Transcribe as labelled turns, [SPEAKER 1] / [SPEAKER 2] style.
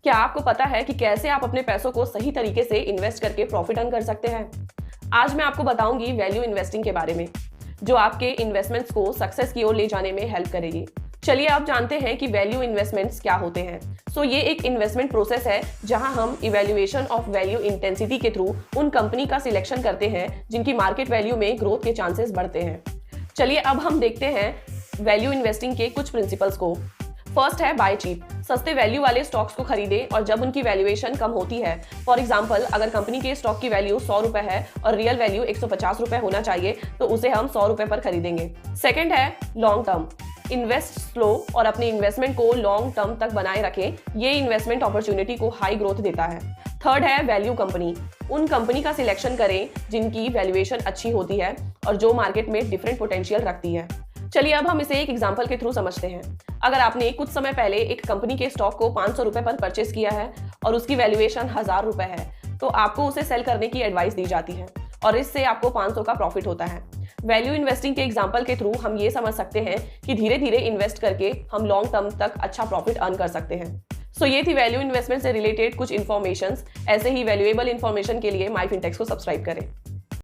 [SPEAKER 1] क्या आपको पता है कि कैसे आप अपने पैसों को सही तरीके से इन्वेस्ट करके प्रॉफिट अर्न कर सकते हैं? आज मैं आपको बताऊंगी वैल्यू इन्वेस्टिंग के बारे में, जो आपके इन्वेस्टमेंट्स को सक्सेस की ओर ले जाने में हेल्प करेगी। चलिए अब जानते हैं कि वैल्यू इन्वेस्टमेंट्स क्या होते हैं। ये एक इन्वेस्टमेंट प्रोसेस है जहां हम इवैल्यूएशन ऑफ वैल्यू इंटेंसिटी के थ्रू उन कंपनी का सिलेक्शन करते हैं जिनकी मार्केट वैल्यू में ग्रोथ के चांसेस बढ़ते हैं। चलिए अब हम देखते हैं वैल्यू इन्वेस्टिंग के कुछ प्रिंसिपल्स को। फर्स्ट है बाय चीप, सस्ते वैल्यू वाले स्टॉक्स को खरीदें और जब उनकी वैल्यूएशन कम होती है, फॉर एग्जांपल अगर कंपनी के स्टॉक की वैल्यू 100 रुपए है और रियल वैल्यू 150 रुपए होना चाहिए तो उसे हम 100 रुपए पर खरीदेंगे। सेकंड है लॉन्ग टर्म, इन्वेस्ट स्लो और अपने इन्वेस्टमेंट को लॉन्ग टर्म तक बनाए रखें। ये इन्वेस्टमेंट अपॉर्चुनिटी को हाई ग्रोथ देता है। थर्ड है वैल्यू कंपनी, उन कंपनी का सिलेक्शन करें जिनकी वैल्यूएशन अच्छी होती है और जो मार्केट में डिफरेंट पोटेंशियल रखती है। चलिए अब हम इसे एक एग्जांपल के थ्रू समझते हैं। अगर आपने कुछ समय पहले एक कंपनी के स्टॉक को 500 रुपए पर परचेस किया है और उसकी वैल्यूएशन 1000 रुपए है, तो आपको उसे सेल करने की एडवाइस दी जाती है और इससे आपको 500 का प्रॉफिट होता है। वैल्यू इन्वेस्टिंग के एग्जांपल के थ्रू हम ये समझ सकते हैं कि धीरे धीरे इन्वेस्ट करके हम लॉन्ग टर्म तक अच्छा प्रॉफिट अर्न कर सकते हैं। ये थी वैल्यू इन्वेस्टमेंट से रिलेटेड कुछ इन्फॉर्मेशन। ऐसे ही वैल्यूएबल इन्फॉर्मेशन के लिए माई फिनटेक्स को सब्सक्राइब करें।